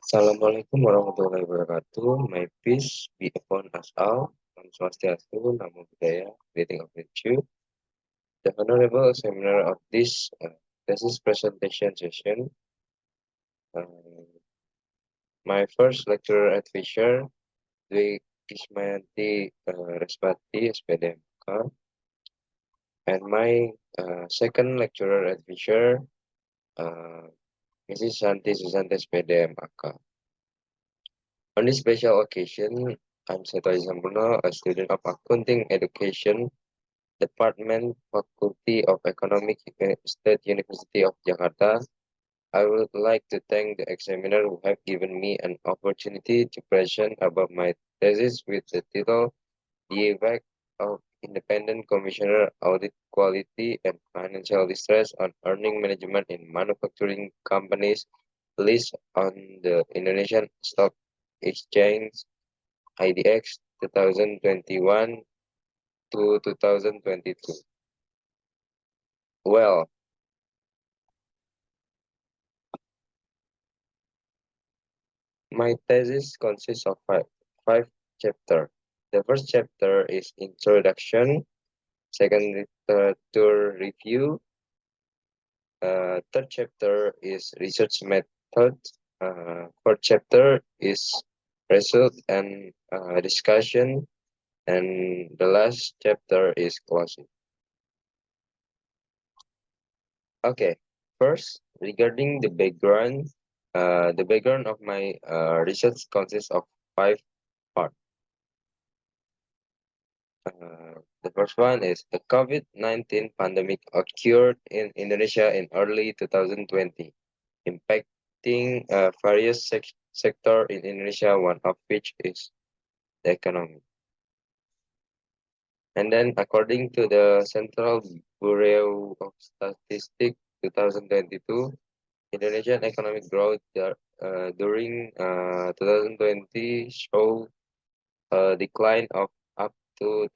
Assalamualaikum warahmatullahi wabarakatuh. May peace be upon us all. Om Swastiastu, Namo Buddhaya, greeting of virtue. The honorable seminar of this thesis presentation session. My first lecturer at Fisher, Dwi Ismayanti Respati, SPDMK, and my second lecturer at Fisher, Mrs. Santi Susanti SPDMK. On this special occasion, I'm Seto Aji Sampurno, a student of Accounting Education, Department, Faculty of Economics, State University of Jakarta. I would like to thank the examiner who have given me an opportunity to present about my thesis with the title The Effect of Independent Commissioner Audit Quality and Financial Distress on Earning Management in Manufacturing Companies list on the Indonesian Stock Exchange IDX 2021 to 2022. Well, my thesis consists of five chapters. The first chapter is introduction, second literature review, third chapter is research method, fourth chapter is result and discussion, and the last chapter is closing. Okay, first regarding the background of my research consists of five parts. The first one is the COVID-19 pandemic occurred in Indonesia in early 2020, impacting various sectors in Indonesia, one of which is the economy. And then according to the Central Bureau of Statistics 2022, Indonesian economic growth during 2020 showed a decline of up to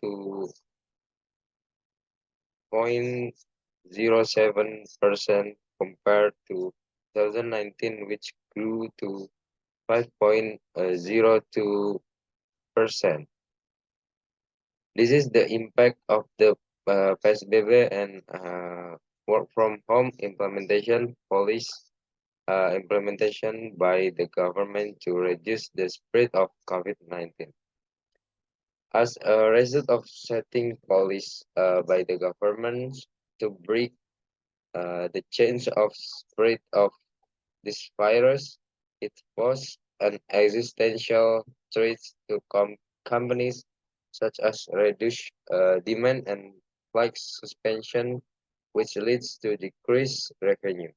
0.07% compared to 2019, which grew to 5.02%. This is the impact of the PSBB and work from home implementation policy implementation by the government to reduce the spread of COVID-19. As a result of setting policy by the government to break the change of spread of this virus, it was an existential threat to companies such as reduced demand and flight suspension, which leads to decreased revenue.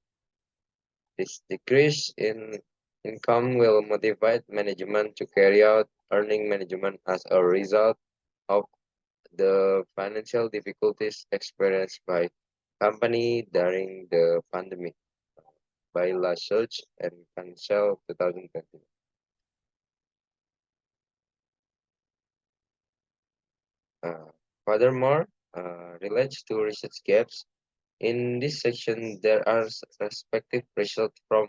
This decrease in income will motivate management to carry out earning management as a result of the financial difficulties experienced by company during the pandemic by La Search and Cancel 2020. Furthermore, relates to research gaps. In this section, there are respective results from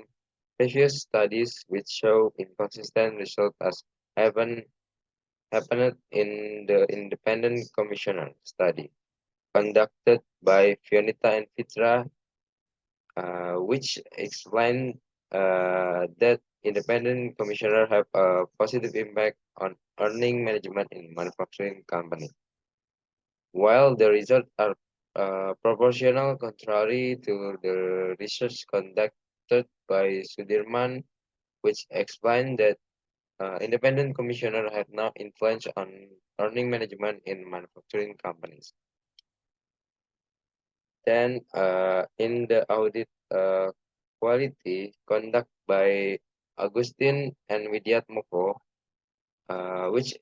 previous studies which show inconsistent results as happened in the independent commissioner study conducted by Fionita and Fitra, which explain that independent commissioner have a positive impact on earning management in manufacturing company. While the results are proportional contrary to the research conducted by Sudirman, which explained that independent commissioner have no influence on earning management in manufacturing companies. Then in the audit quality conducted by Agustin and Widyatmoko, which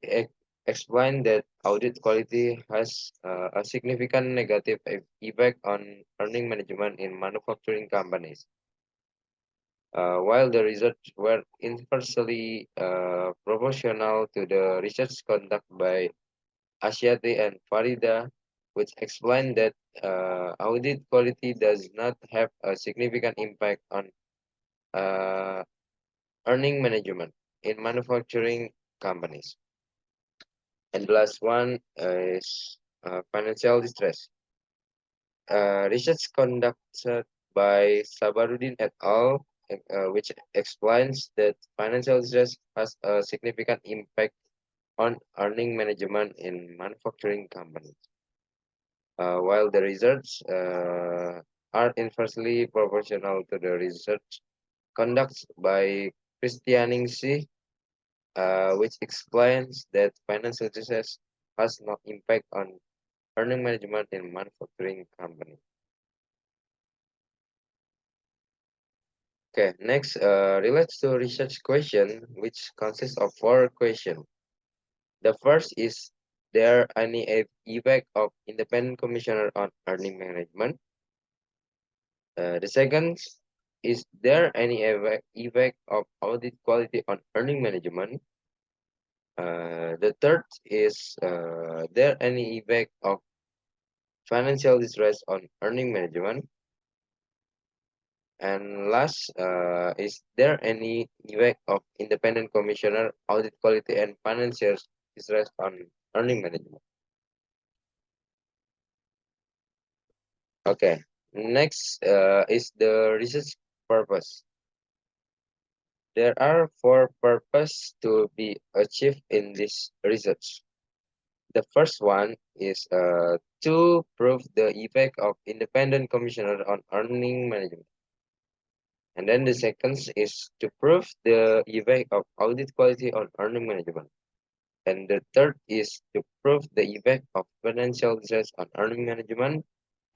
explained that audit quality has a significant negative effect on earning management in manufacturing companies. While the results were inversely proportional to the research conducted by Ashyati and Farida, which explained that audit quality does not have a significant impact on earning management in manufacturing companies. And the last one is financial distress. Research conducted by Sabarudin et al., which explains that financial distress has a significant impact on earning management in manufacturing companies. While the results are inversely proportional to the research conducted by Christianingsi, which explains that financial distress has no impact on earning management in manufacturing companies. Okay, next relates to research question, which consists of 4 questions. The first is there any effect of independent commissioner on earning management? The second is there any effect of audit quality on earning management? The third is there any effect of financial distress on earning management? And last, is there any effect of independent commissioner, audit quality, and financial distress on earning management? Okay. Next is the research purpose. There are 4 purposes to be achieved in this research. The first one is to prove the effect of independent commissioner on earning management. And then the second is to prove the effect of audit quality on earning management. And the third is to prove the effect of financial distress on earning management.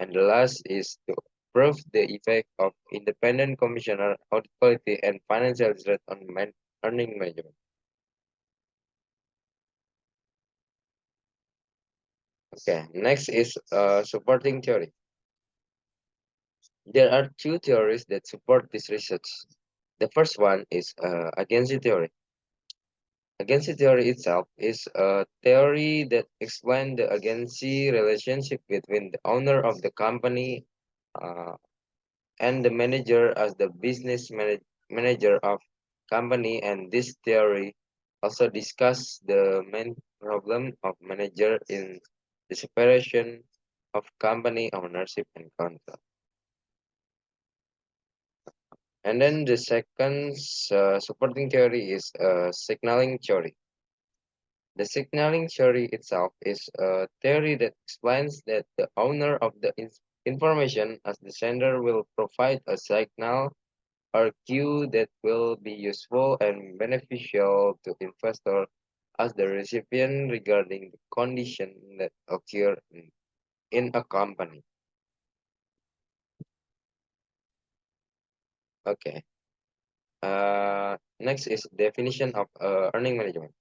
And the last is to prove the effect of independent commissioner, audit quality, and financial distress on earning management. Okay, next is supporting theory. There are 2 theories that support this research. The first one is agency theory. Agency theory itself is a theory that explains the agency relationship between the owner of the company uh, and the manager as the business manager of company. And this theory also discuss the main problem of manager in the separation of company ownership and control. And then the second supporting theory is signaling theory. The signaling theory itself is a theory that explains that the owner of the information as the sender will provide a signal or cue that will be useful and beneficial to investor as the recipient regarding the condition that occur in a company. Okay. Next is definition of earning management.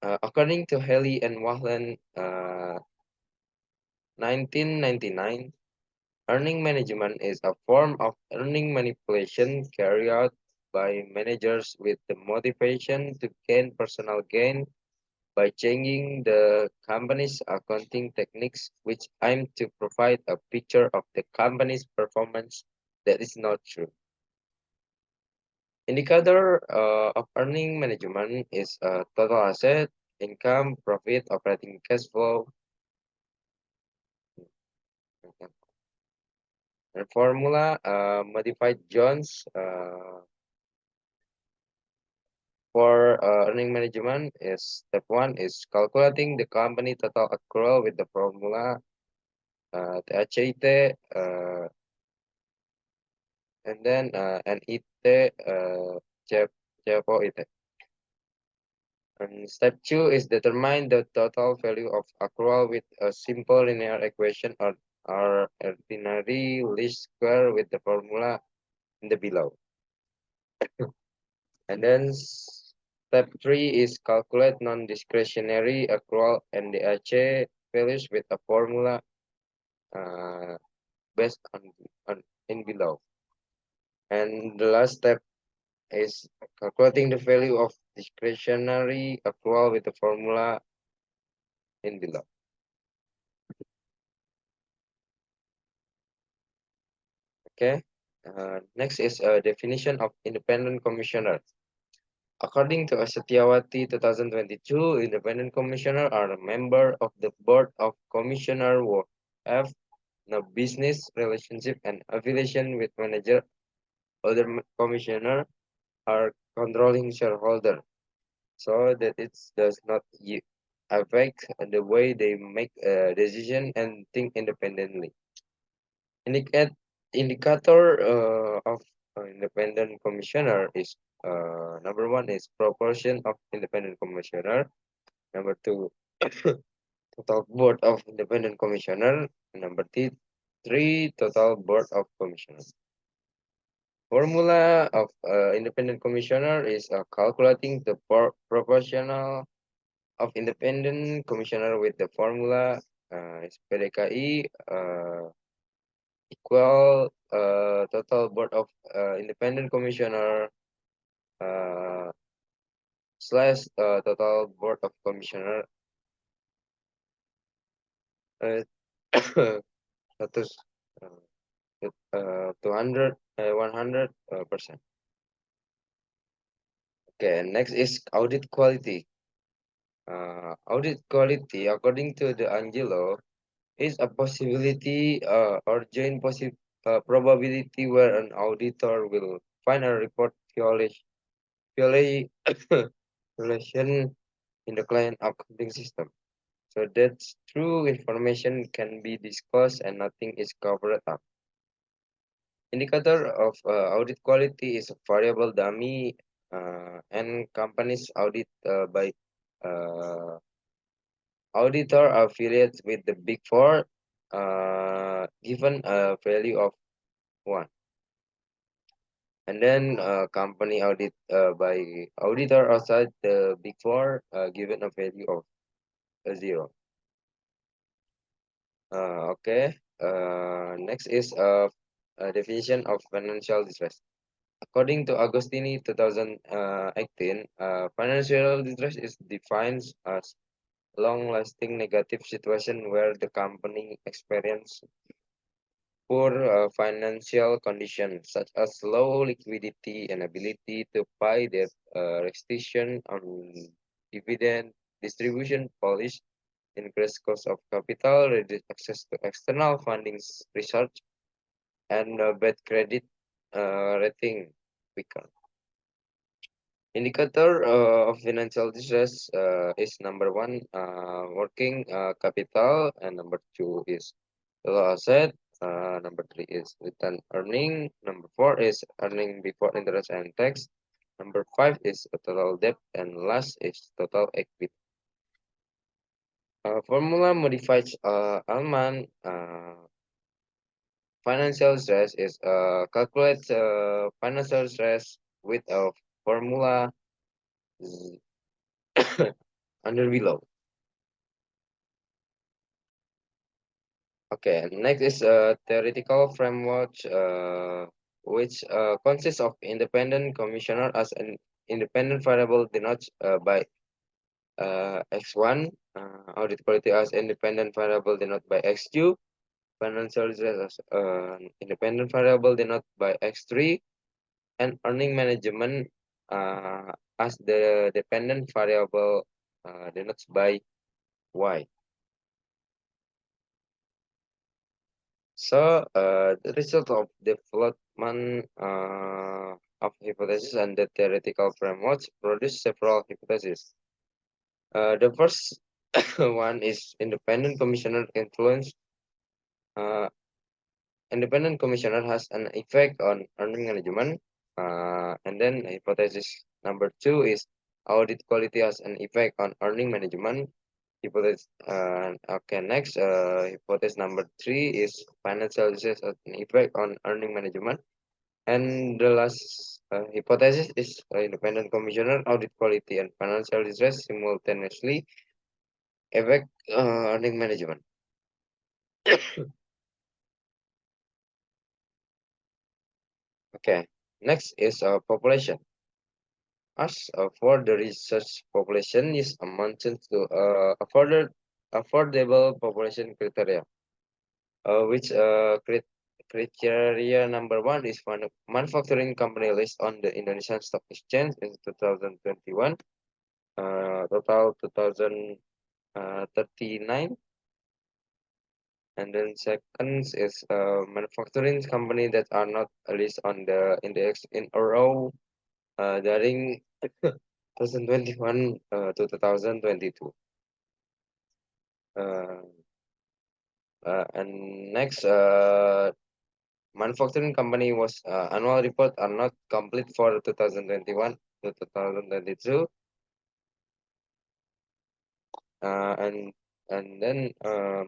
According to Haley and Wahlen, 1999, earning management is a form of earning manipulation carried out by managers with the motivation to gain personal gain by changing the company's accounting techniques, which aim to provide a picture of the company's performance that is not true. Indicator of earning management is total asset, income, profit, operating cash flow, and formula modified Jones for earning management is step 1 is calculating the company total accrual with the formula THIT and then NIT CFO IT. And step 2 is determine the total value of accrual with a simple linear equation or ordinary least square with the formula in the below. And then step 3 is calculate non-discretionary accrual and DAC values with a formula uh, based on in below. And the last step is calculating the value of discretionary accrual with the formula in below. Okay. Next is a definition of independent commissioner. According to Satyawati 2022, independent commissioner are a member of the board of commissioner who have no business relationship and affiliation with manager. Other commissioner are controlling shareholder, so that it does not affect the way they make a decision and think independently. Indicator of independent commissioner is number one is proportion of independent commissioner. Number two, total board of independent commissioner. Number three, total board of commissioners. Formula of independent commissioner is calculating the proportional of independent commissioner with the formula is PDKI equal total board of independent commissioner slash total board of commissioner uh, 100%. Okay, next is audit quality. Audit quality, according to the Angelo, is a possibility or joint probability where an auditor will find a report violation in the client accounting system. So that's true information can be disclosed and nothing is covered up. Indicator of audit quality is a variable dummy and companies audit by auditor affiliates with the Big Four given a value of 1. And then company audit by auditor outside the Big Four given a value of 0. Okay. Next is a definition of financial distress. According to Agostini 2018, financial distress is defined as long-lasting negative situation where the company experience poor financial conditions such as low liquidity and ability to pay debt, restriction on dividend distribution policy, increased cost of capital, reduced access to external funding research, and bad credit rating weaker. Indicator of financial distress is number one, working capital, and number two is total asset. Number three is return earning. Number four is earning before interest and tax. Number five is total debt, and last is total equity. Formula modifies Alman financial stress is calculate financial stress with a formula under below. Okay, next is a theoretical framework which consists of independent commissioner as an independent variable denoted by x1, audit quality as independent variable denoted by x2, financial stress as independent variable denoted by x3, and earning management as the dependent variable denoted by y. So the result of development of hypothesis and the theoretical frameworks produce several hypotheses. The first one is independent commissioner influence. Independent commissioner has an effect on earning management. And then hypothesis number two is audit quality has an effect on earning management. Hypothesis okay, next hypothesis number three is financial distress has an effect on earning management. And the last hypothesis is independent commissioner audit quality and financial distress simultaneously affect earning management. Okay, next is population. As for the research population is amounted to affordable population criteria, which criteria number 1 is manufacturing company list on the Indonesian Stock Exchange in 2021. Total 2039. And then second is manufacturing company that are not listed on the index in a row during 2021 to 2022. And next, manufacturing company was annual report are not complete for 2021 to 2022. And then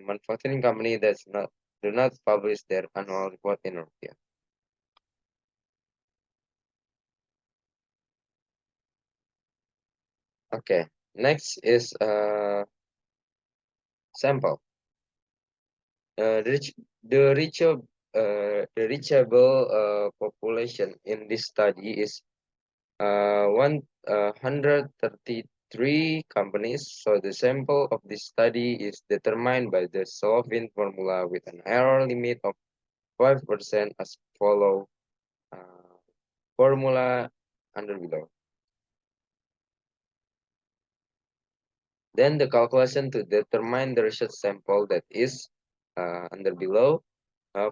manufacturing company that's not do not publish their annual report in rupiah. Okay, next is sample. The reachable population in this study is 133 companies. So the sample of this study is determined by the solving formula with an error limit of 5% as follow. Formula under below. Then the calculation to determine the research sample that is under below.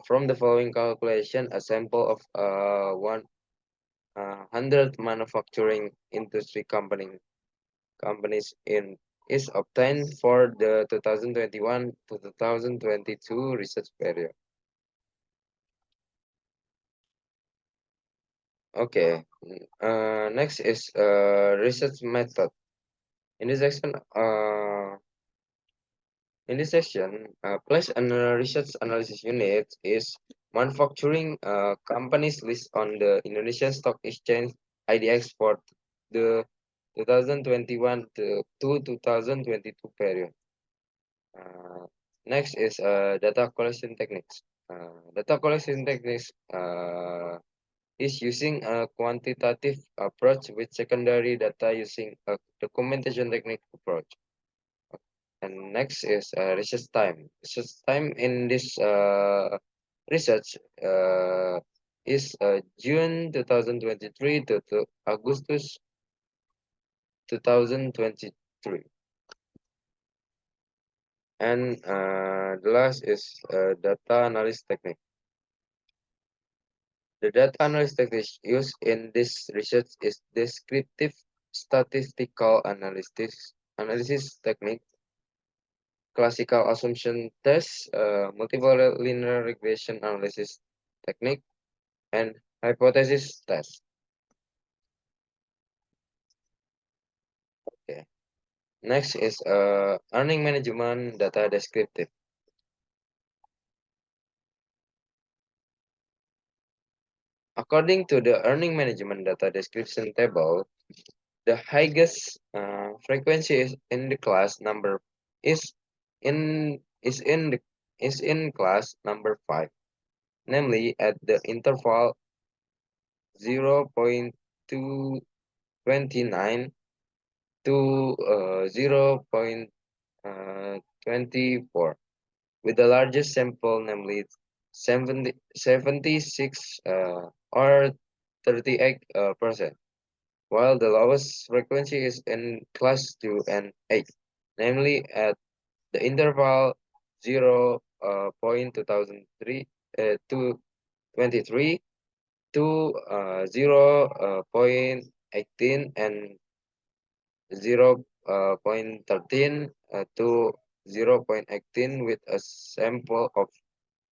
From the following calculation, a sample of 100 manufacturing industry companies in is obtained for the 2021 to 2022 research period. Okay, next is research method. In this section, place and research analysis unit is manufacturing companies list on the Indonesian Stock Exchange IDX for the 2021 to 2022 period. Next is data collection techniques. Data collection techniques is using a quantitative approach with secondary data using a documentation technique approach. And next is research time. Research time in this research is June 2023 to Augustus 2023. And the last is data analysis technique. The data analysis technique used in this research is descriptive statistical analysis technique, classical assumption test, multiple linear regression analysis technique, and hypothesis test. Okay. Next is earning management data descriptive. According to the earning management data description table, the highest frequency is in the class number is in class number 5, namely at the interval 0.229 to 0.24, with the largest sample, namely 76 or 38%, while the lowest frequency is in class 2 and 8, namely at the interval 0.2003 to 23 to 0.18 and 0.13 to 0.18 with a sample of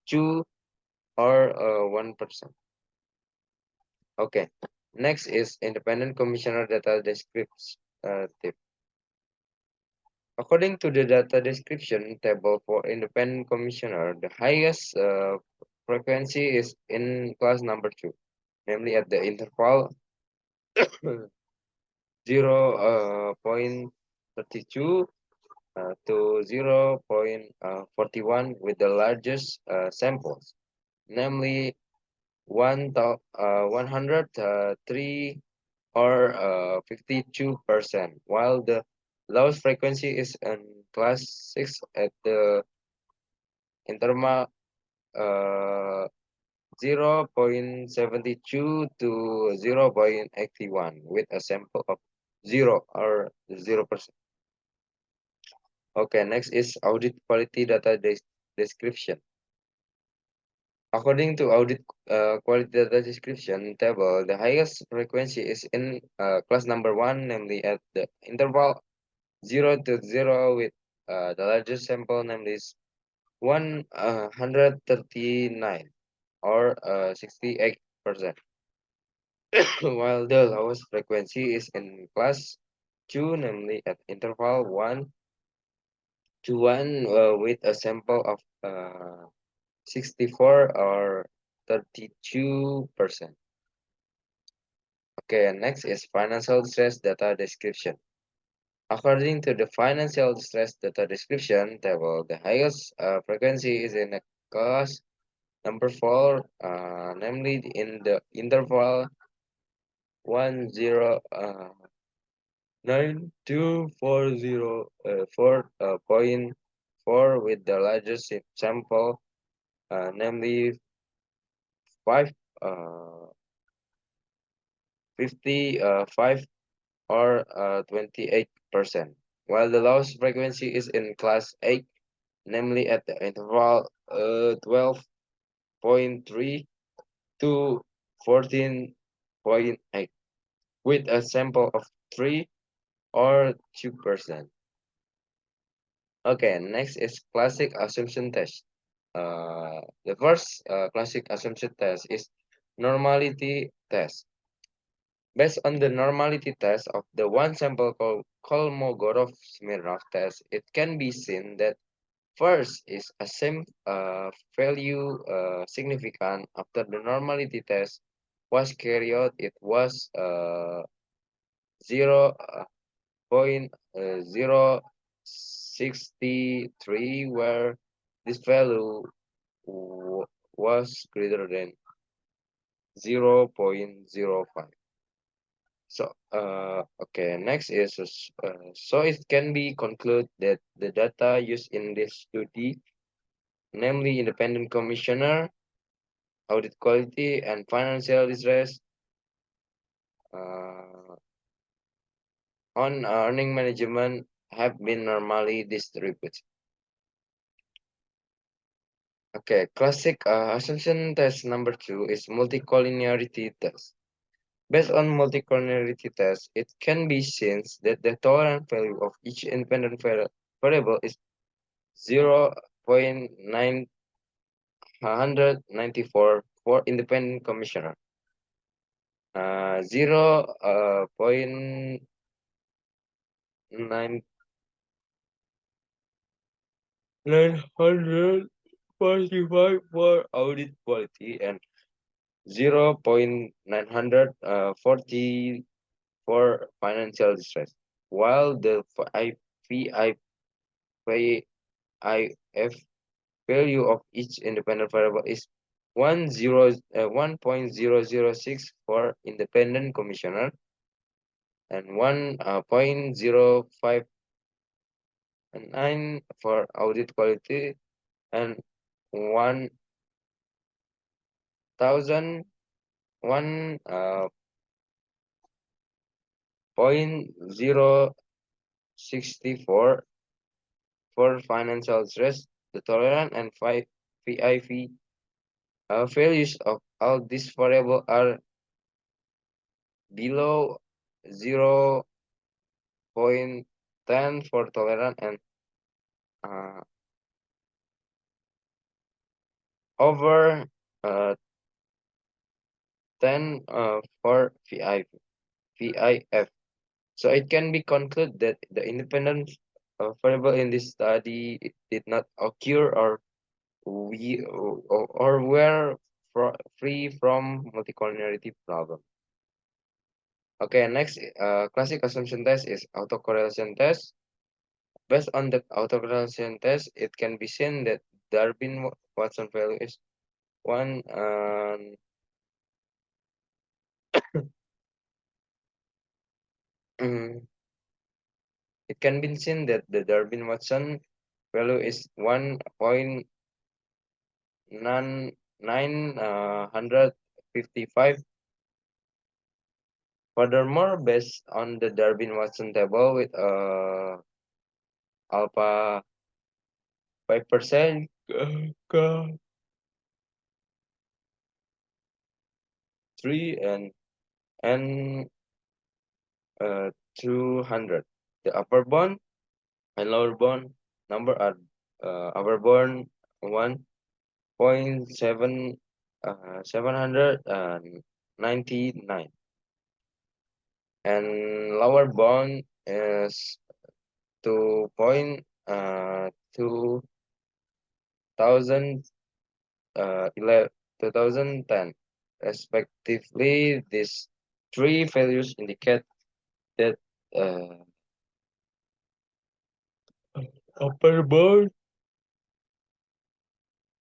2 or 1%. Okay, next is independent commissioner data descriptive. According to the data description table for independent commissioner, the highest frequency is in class number 2, namely at the interval 0.32 to 0.41 with the largest samples, namely 103 or 52%, while the lowest frequency is in class 6 at the interval 0.72 to 0.81 with a sample of 0 or 0%. Okay, next is audit quality data description. According to audit quality data description table, the highest frequency is in class number 1, namely at the interval 0 to 0 with the largest sample, namely is 139 or 68%, while the lowest frequency is in class 2, namely at interval 1 to 1 with a sample of 64 or 32%. Okay, and next is financial stress data description. According to the financial stress data description table, the highest frequency is in a class number 4, namely in the interval 109,240.4 with the largest sample, namely 5 55 or 28%, while the lowest frequency is in class 8, namely at the interval 12.3 to 14.8 with a sample of 3 or 2%. Okay, next is classic assumption test. The first classic assumption test is normality test. Based on the normality test of the one sample called Kolmogorov-Smirnov test, it can be seen that first is a same value significant after the normality test was carried out. It was 0.063, where this value was greater than 0.05. So, okay, next is so it can be concluded that the data used in this study, namely independent commissioner, audit quality, and financial distress uh, on earning management, have been normally distributed. Okay, classic assumption test number 2 is multicollinearity test. Based on multicollinearity test, it can be seen that the tolerant value of each independent variable is 0.994 for independent commissioner, 0.945 for audit quality, and 0.940 for financial distress, while the VIF value of each independent variable is 1.006 for independent commissioner, and 1.059 for audit quality, and 1,001.064 for financial stress. The tolerant and VIV values of all these variables are below 0.10 for tolerant and uh, over 10 for VIF. So it can be concluded that the independent variable in this study did not occur, or were free from multicollinearity problem. Okay, next classic assumption test is autocorrelation test. Based on the autocorrelation test, it can be seen that Darwin-Watson value is 1. Mm, it can be seen that the Darwin-Watson value is 1.9 955. Furthermore, based on the Darwin-Watson table with alpha 5%, 3 and 200. The upper bound and lower bound number are upper bound 1.7 799 and lower bound is 2010 respectively. These three values indicate that upper bound,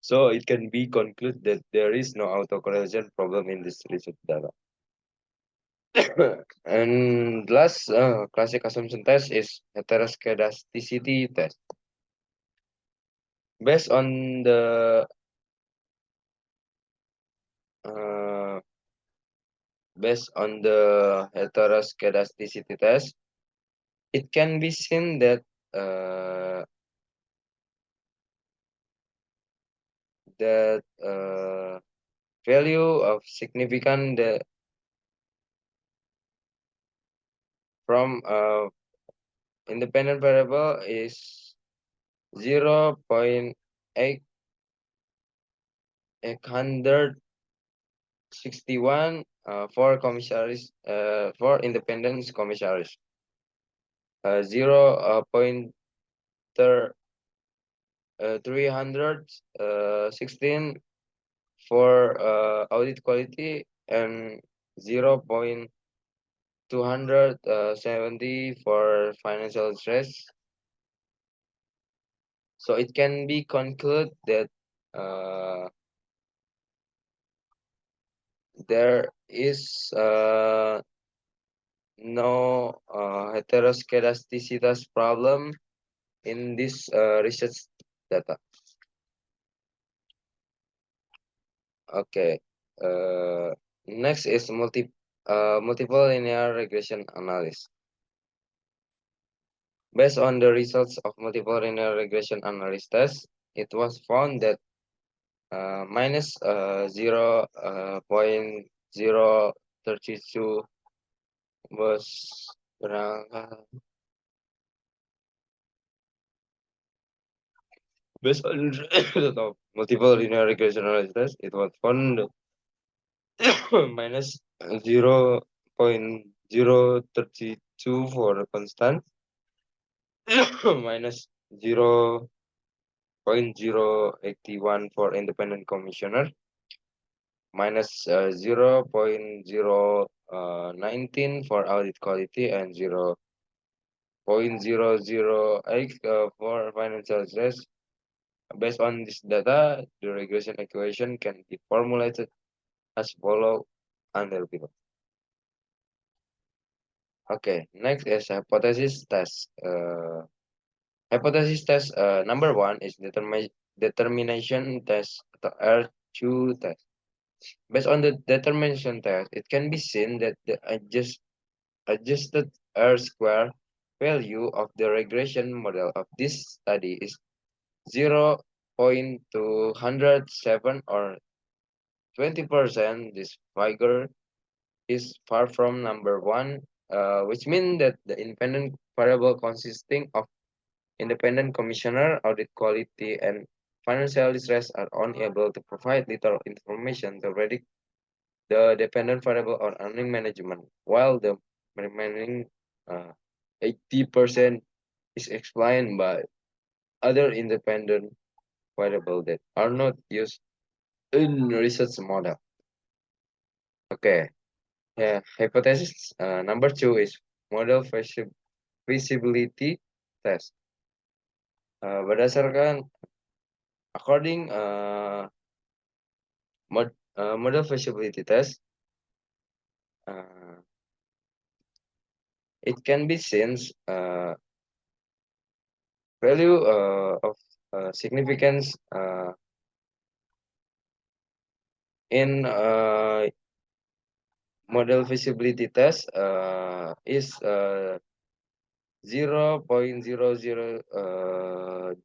so it can be concluded that there is no autocorrelation problem in this research data. And last classic assumption test is heteroscedasticity test. Based on the uh, heteroscedasticity test, it can be seen that uh, value of significant from independent variable is 0.861 for for independent commissaries, 0.316 for audit quality, and 0.270 for financial stress. So it can be concluded that there is no heteroscedasticity problem in this research data. Okay. Next is multiple linear regression analysis. Based on the results of multiple linear regression analysis test, it was found that minus 0.032 was based on the multiple linear regression analysis test, it was found minus 0.032 for constant, minus 0.081 for independent commissioner, minus 0.019 for audit quality, and 0.008 for financial stress. Based on this data, the regression equation can be formulated as follow under below. Okay, next is hypothesis test. Hypothesis test number one is determination test atau R2 test. Based on the determination test, it can be seen that the adjusted R square value of the regression model of this study is 0.207 or 20%. This figure is far from number one, which means that the independent variable consisting of independent commissioner, audit quality, and financial stress are unable to provide little information to predict the dependent variable on earning management, while the remaining 80% is explained by other independent variables that are not used in research model. Okay, yeah. Hypothesis number two is model feasibility test. Berdasarkan according model feasibility test, it can be seen value of significance in model feasibility test is 0.00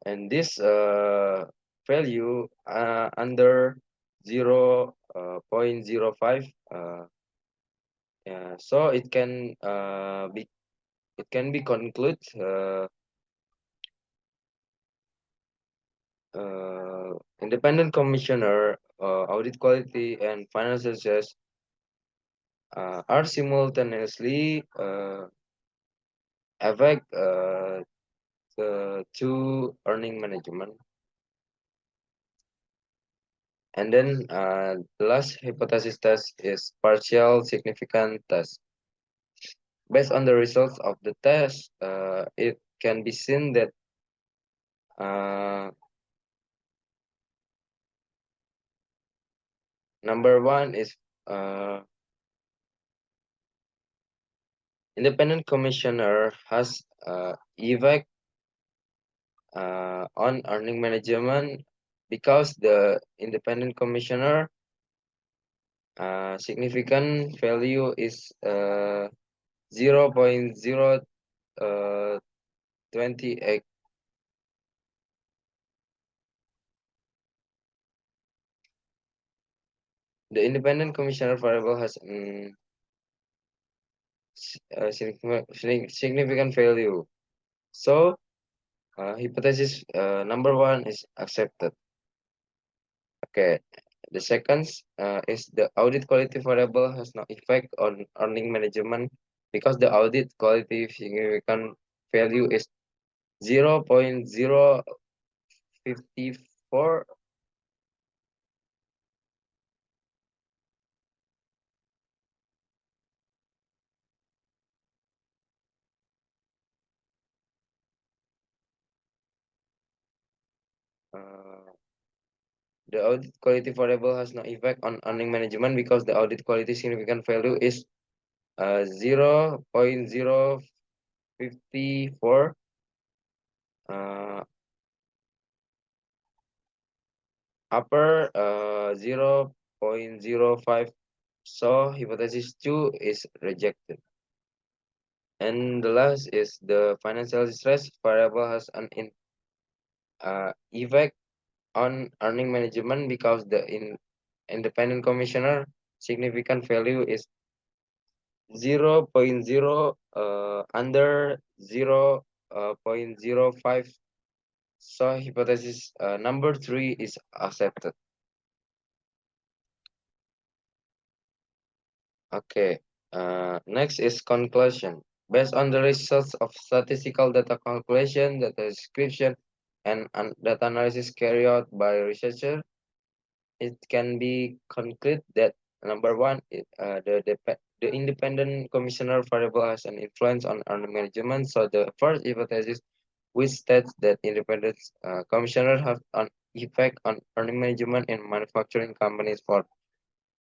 and this value under 0.05 yeah, so it can be concluded independent commissioner audit quality and financial assess are simultaneously affect to earning management. And then the last hypothesis test is partial significant test. Based on the results of the test, it can be seen that number one is independent commissioner has effect on earning management because the independent commissioner significant value is 0.028. The independent commissioner variable has significant value. So hypothesis number one is accepted. Okay. The second is the audit quality variable has no effect on earning management because the audit quality significant value is 0.054. The audit quality variable has no effect on earning management because the audit quality significant value is 0.054 upper 0.05. So hypothesis 2 is rejected. And the last is the financial stress variable has an effect on earning management because the independent commissioner significant value is 0.0 under 0.05. So hypothesis number 3 is accepted. Okay. Next is conclusion. Based on the results of statistical data calculation, data description, and data analysis carried out by researcher, it can be concluded that number one, the independent commissioner variable has an influence on earning management. So the first hypothesis, which states that independent commissioner have an effect on earning management in manufacturing companies for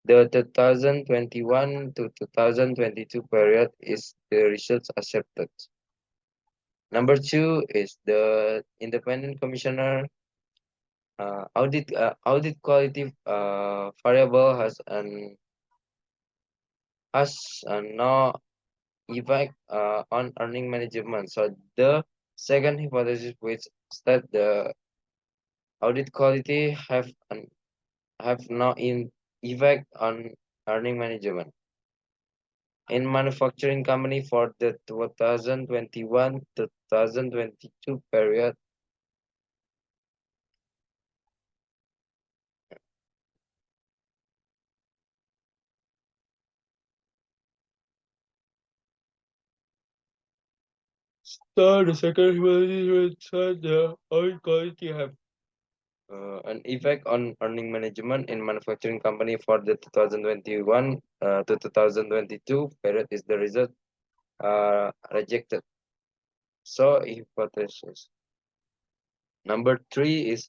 the 2021 to 2022 period, is the research accepted. Number two is the independent commissioner audit quality variable has no effect on earning management. So the second hypothesis, which state the audit quality have no effect on earning management in manufacturing company for the 2021 to 2022 period. So the second hypothesis, which said the audit quality have an effect on earning management in manufacturing company for the 2021 to 2022 period, is the result rejected. So hypothesis number 3 is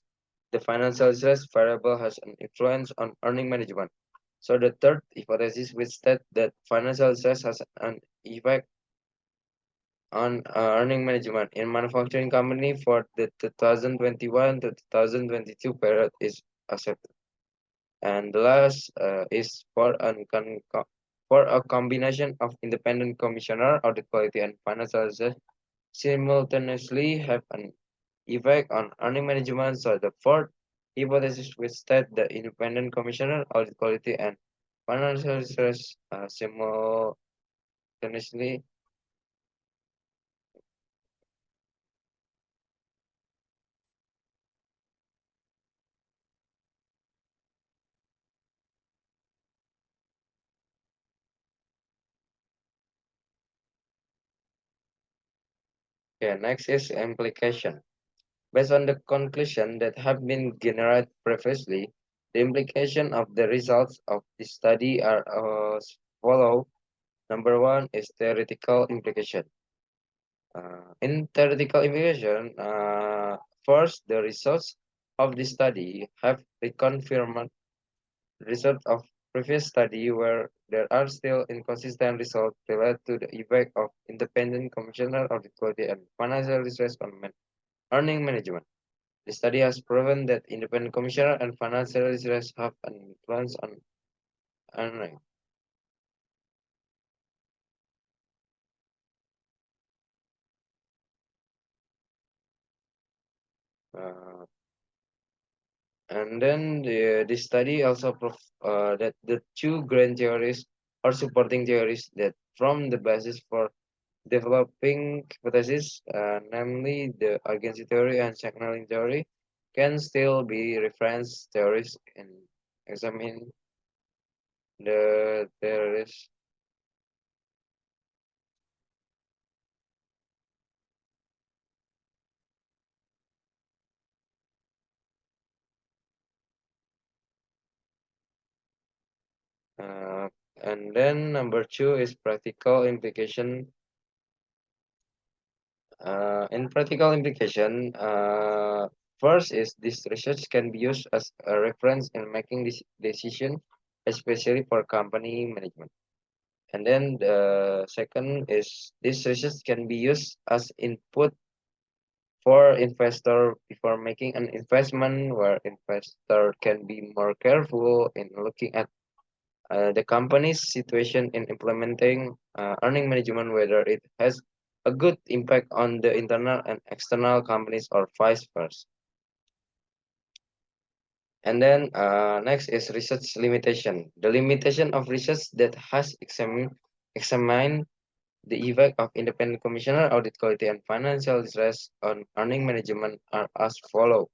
the financial stress variable has an influence on earning management. So the third hypothesis, which state that financial stress has an effect on earning management in manufacturing company for the 2021 to 2022 period is accepted. And the last is for a combination of independent commissioner, audit quality, and financial assessment simultaneously have an effect on earning management. So the fourth hypothesis which state the independent commissioner, audit quality, and financial assessment simultaneously. Okay, next is implication. Based on the conclusion that have been generated previously, the implication of the results of the study are as follow. Number one is theoretical implication. In theoretical implication, first, the results of the study have reconfirmed results of previous study where there are still inconsistent results related to the effect of independent commissioner of the quality and financial research on earning management. The study has proven that independent commissioner and financial research have an influence on earning. Uh, and then the study also proved that the two grand theories or supporting theories that form the basis for developing hypothesis, namely the urgency theory and signaling theory, can still be reference theories in examining the theories. Uh, and then number two is practical implication. In practical implication, first is this research can be used as a reference in making this decision, especially for company management. And then the second is this research can be used as input for investor before making an investment, where investor can be more careful in looking at the company's situation in implementing earning management, whether it has a good impact on the internal and external companies or vice versa. And then next is research limitation. The limitation of research that has examined the effect of independent commissioner, audit quality, and financial stress on earning management are as follow.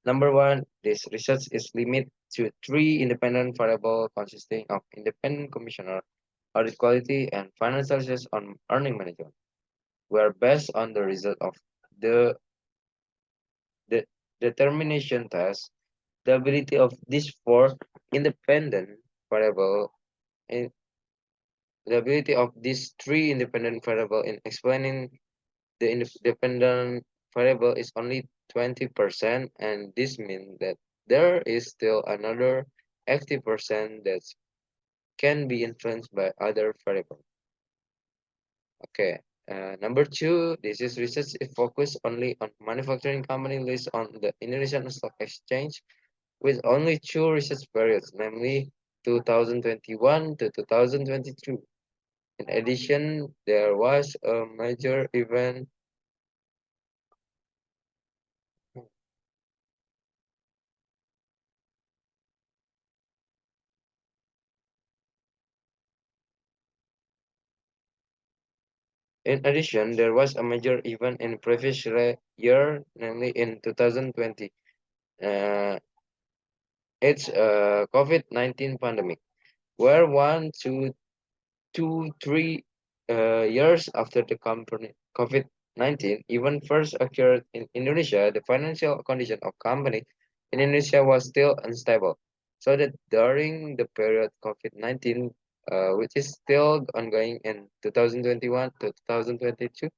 Number one, this research is limited to three independent variables consisting of independent commissioner, audit quality, and financial stress on earning management, were based on the result of the, the determination test. The ability of these four independent variable in the ability of these three independent variable in explaining the independent variable is only 20%, and this means that there is still another 80% that can be influenced by other variables. Okay. Number two, this is research is focused only on manufacturing company listed on the Indonesian Stock Exchange with only two research periods, namely 2021 to 2022. In addition, there was a major event. In addition, there was a major event in previous year, namely in 2020. Uh, it's COVID-19 pandemic, where 1, 2, 3 years after the company COVID-19 even first occurred in Indonesia, the financial condition of company in Indonesia was still unstable. So that during the period COVID-19, which is still ongoing in 2021 to 2022,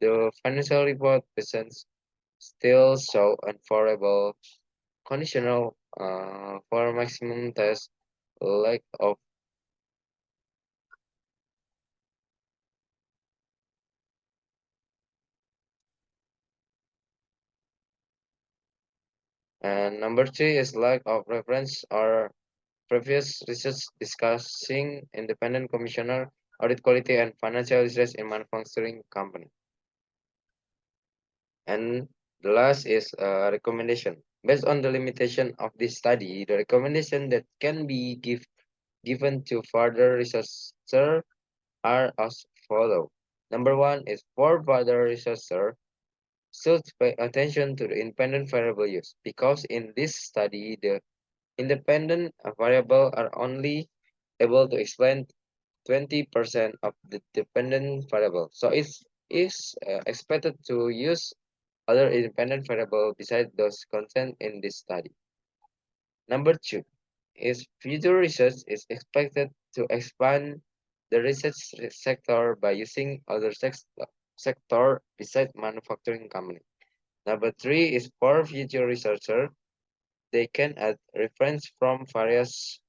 the financial report presents still show unfavorable conditional for maximum test lack of. And number three is lack of reference or previous research discussing independent commissioner, audit quality, and financial research in manufacturing company. And the last is a recommendation. Based on the limitation of this study, the recommendation that can be given to further researcher are as follow. Number one is for further researcher should pay attention to the independent variable use because in this study the independent variable are only able to explain 20% of the dependent variable. So it's expected to use other independent variable besides those contained in this study. Number two is future research is expected to expand the research sector by using other sector besides manufacturing company. Number three is for future researcher, they can add reference from various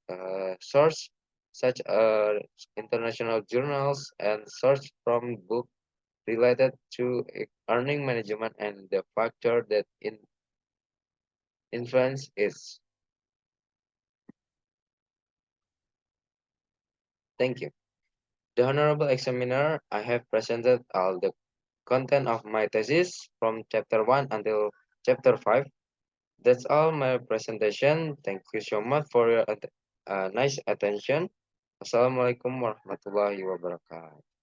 sources such as international journals and source from book related to earning management and the factor that influence is. Thank you. The Honorable Examiner, I have presented all the content of my thesis from chapter 1 until chapter 5. That's all my presentation. Thank you so much for your nice attention. Assalamualaikum warahmatullahi wabarakatuh.